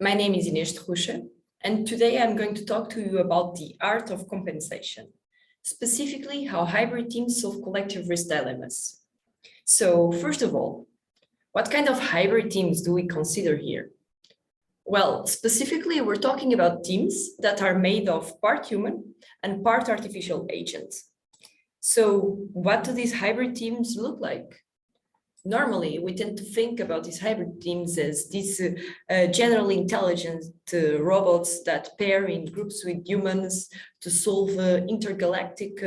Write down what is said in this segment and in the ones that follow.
My name is Inês Terrucha, and today I'm going to talk to you about the art of compensation, specifically how hybrid teams solve collective risk dilemmas. So first of all, what kind of hybrid teams do we consider here? Well, specifically, we're talking about teams that are made of part human and part artificial agents. So what do these hybrid teams look like? Normally, we tend to think about these hybrid teams as these generally intelligent robots that pair in groups with humans to solve intergalactic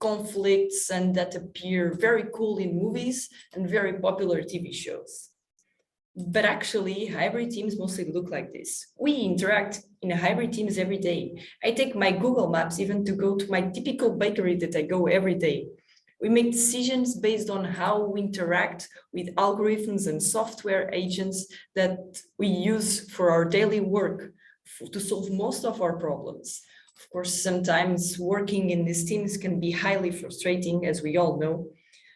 conflicts and that appear very cool in movies and very popular TV shows. But actually, hybrid teams mostly look like this. We interact in hybrid teams every day. I take my Google Maps even to go to my typical bakery that I go every day. We make decisions based on how we interact with algorithms and software agents that we use for our daily work to solve most of our problems. Of course, sometimes working in these teams can be highly frustrating, as we all know.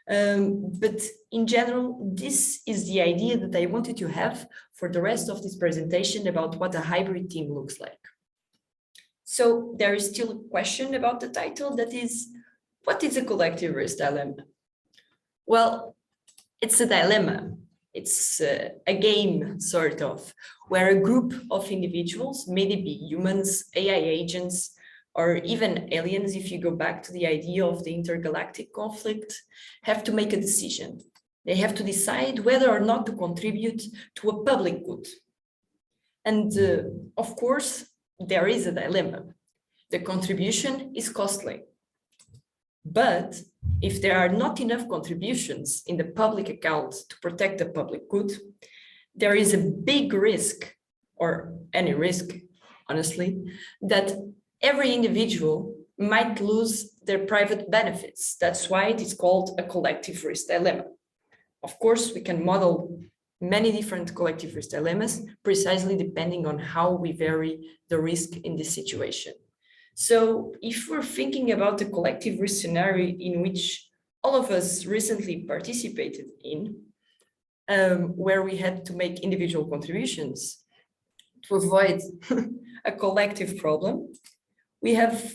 But in general, this is the idea that I wanted to have for the rest of this presentation about what a hybrid team looks like. So there is still a question about the title, that is, what is a collective risk dilemma? Well, it's a dilemma. It's a game, sort of, where a group of individuals, maybe humans, AI agents, or even aliens, if you go back to the idea of the intergalactic conflict, have to make a decision. They have to decide whether or not to contribute to a public good. And of course, there is a dilemma. The contribution is costly. But if there are not enough contributions in the public account to protect the public good, there is a big risk, or any risk, honestly, that every individual might lose their private benefits. That's why it is called a collective risk dilemma. Of course, we can model many different collective risk dilemmas, precisely depending on how we vary the risk in this situation. So if we're thinking about the collective risk scenario in which all of us recently participated in, where we had to make individual contributions to avoid a collective problem, we have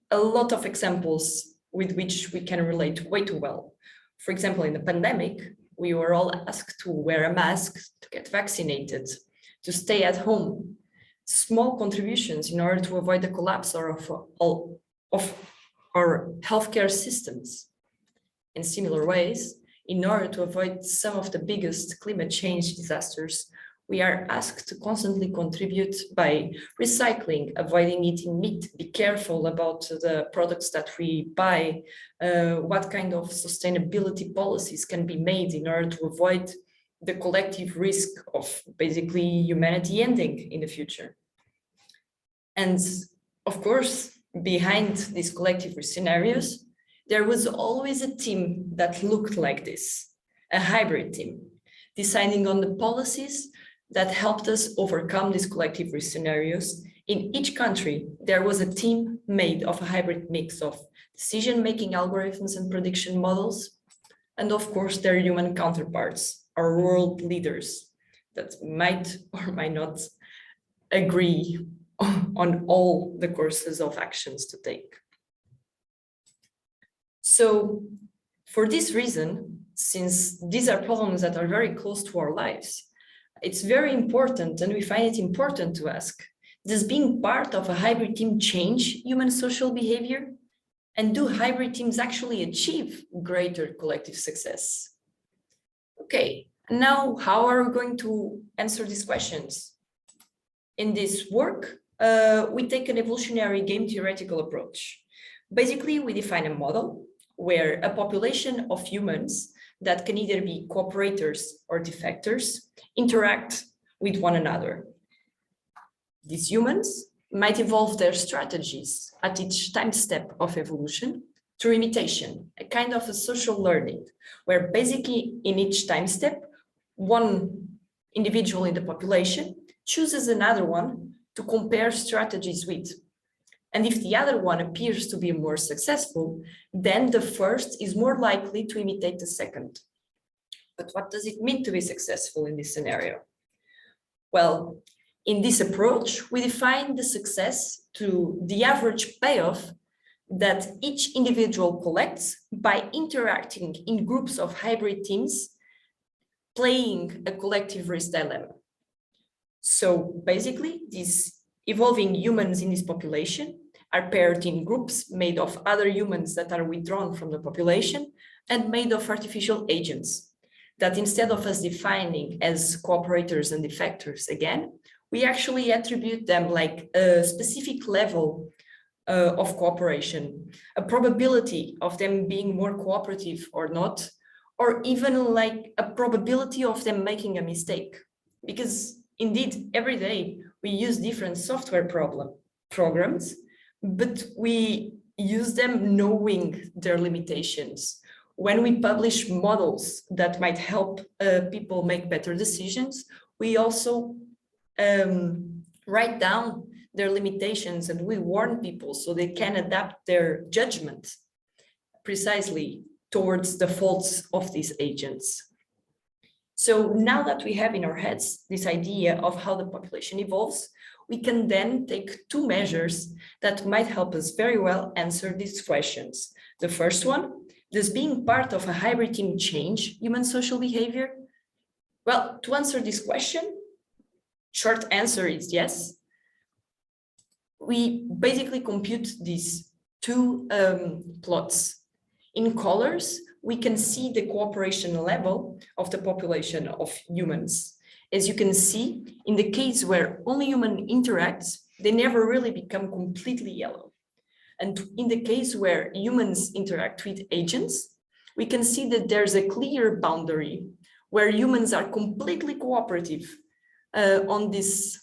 a lot of examples with which we can relate way too well. For example, in the pandemic, we were all asked to wear a mask, to get vaccinated, to stay at home. Small contributions in order to avoid the collapse of our healthcare systems. In similar ways, in order to avoid some of the biggest climate change disasters, we are asked to constantly contribute by recycling, avoiding eating meat, be careful about the products that we buy, what kind of sustainability policies can be made in order to avoid the collective risk of basically humanity ending in the future. And of course, behind these collective risk scenarios, there was always a team that looked like this, a hybrid team, deciding on the policies that helped us overcome these collective risk scenarios. In each country, there was a team made of a hybrid mix of decision-making algorithms and prediction models, and of course, their human counterparts, our world leaders that might or might not agree on all the courses of actions to take. So for this reason, since these are problems that are very close to our lives, it's very important, and we find it important to ask, does being part of a hybrid team change human social behavior? And do hybrid teams actually achieve greater collective success? Okay, now how are we going to answer these questions? In this work, we take an evolutionary game theoretical approach. Basically, we define a model where a population of humans that can either be cooperators or defectors interact with one another. These humans might evolve their strategies at each time step of evolution through imitation, a kind of a social learning, where basically in each time step, one individual in the population chooses another one to compare strategies with. And if the other one appears to be more successful, then the first is more likely to imitate the second. But what does it mean to be successful in this scenario? Well, In this approach, we define the success to the average payoff that each individual collects by interacting in groups of hybrid teams, playing a collective risk dilemma. So basically, these evolving humans in this population are paired in groups made of other humans that are withdrawn from the population and made of artificial agents that, instead of us defining as cooperators and defectors again, we actually attribute them like a specific level of cooperation, a probability of them being more cooperative or not, or even like a probability of them making a mistake. Because indeed, every day we use different software programs, but we use them knowing their limitations. When we publish models that might help people make better decisions, we also write down their limitations and we warn people so they can adapt their judgment precisely towards the faults of these agents. So now that we have in our heads this idea of how the population evolves, we can then take two measures that might help us very well answer these questions. The first one, does being part of a hybrid team change human social behavior? Well, to answer this question, short answer is yes. We basically compute these two plots. In colors, we can see the cooperation level of the population of humans. As you can see, in the case where only human interacts, they never really become completely yellow. And in the case where humans interact with agents, we can see that there's a clear boundary where humans are completely cooperative on this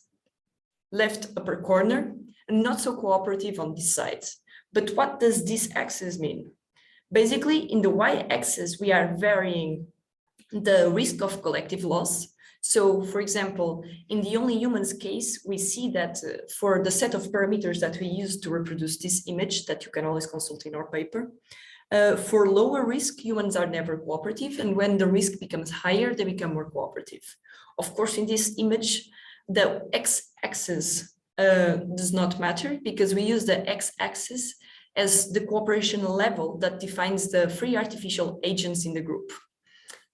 left upper corner and not so cooperative on this side. But what does this axis mean? Basically, in the y-axis, we are varying the risk of collective loss. So, for example, in the only humans case, we see that for the set of parameters that we use to reproduce this image that you can always consult in our paper, for lower risk, humans are never cooperative. And when the risk becomes higher, they become more cooperative. Of course, in this image, the x-axis does not matter because we use the x-axis as the cooperation level that defines the free artificial agents in the group.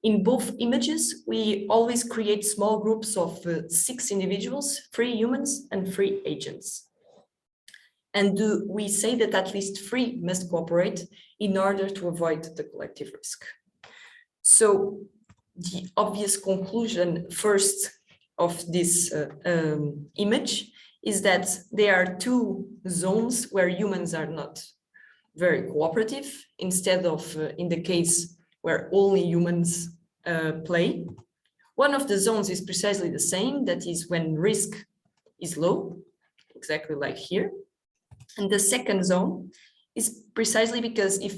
In both images, we always create small groups of 6 individuals, 3 humans and 3 agents. And we say that at least 3 must cooperate in order to avoid the collective risk. So the obvious conclusion first of this image is that there are 2 zones where humans are not very cooperative, instead of in the case where only humans play. One of the zones is precisely the same, that is when risk is low, exactly like here. And the second zone is precisely because if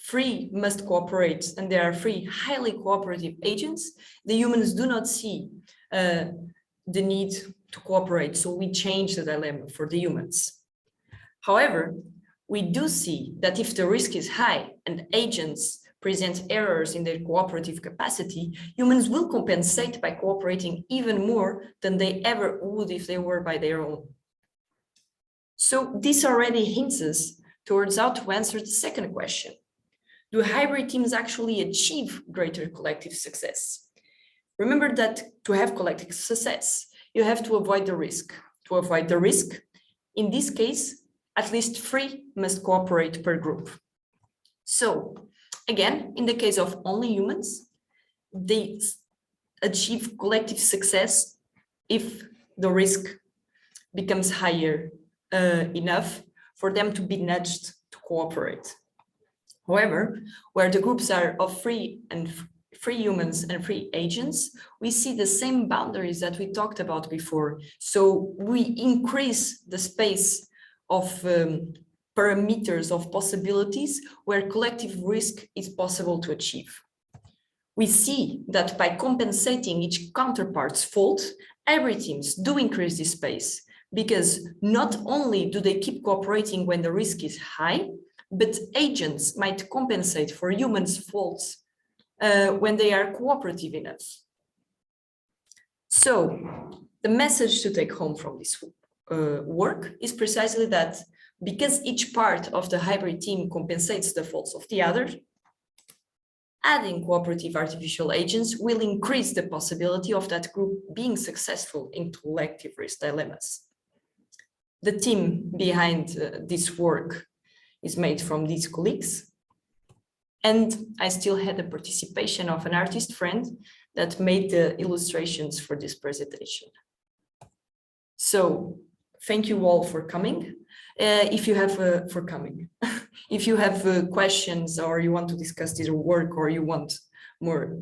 3 must cooperate and there are 3 highly cooperative agents, the humans do not see the need to cooperate, so we change the dilemma for the humans. However, we do see that if the risk is high and agents present errors in their cooperative capacity, humans will compensate by cooperating even more than they ever would if they were by their own. So this already hints us towards how to answer the second question. Do hybrid teams actually achieve greater collective success? Remember that to have collective success, you have to avoid the risk. To avoid the risk, in this case, at least 3 must cooperate per group. So again, in the case of only humans, they achieve collective success if the risk becomes higher enough for them to be nudged to cooperate. However, where the groups are of 3 humans and 3 agents, we see the same boundaries that we talked about before. So we increase the space of parameters of possibilities where collective risk is possible to achieve. We see that by compensating each counterpart's fault, hybrid teams do increase this space, because not only do they keep cooperating when the risk is high, but agents might compensate for humans' faults when they are cooperative enough. So The message to take home from this work is precisely that because each part of the hybrid team compensates the faults of the other, adding cooperative artificial agents will increase the possibility of that group being successful in collective risk dilemmas. The team behind this work is made from these colleagues. And I still had the participation of an artist friend that made the illustrations for this presentation. So thank you all for coming. If you have if you have questions or you want to discuss this work or you want more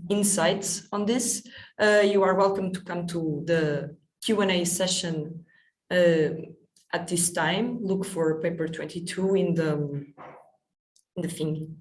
insights on this, you are welcome to come to the Q&A session at this time. Look for paper 22 in the thing.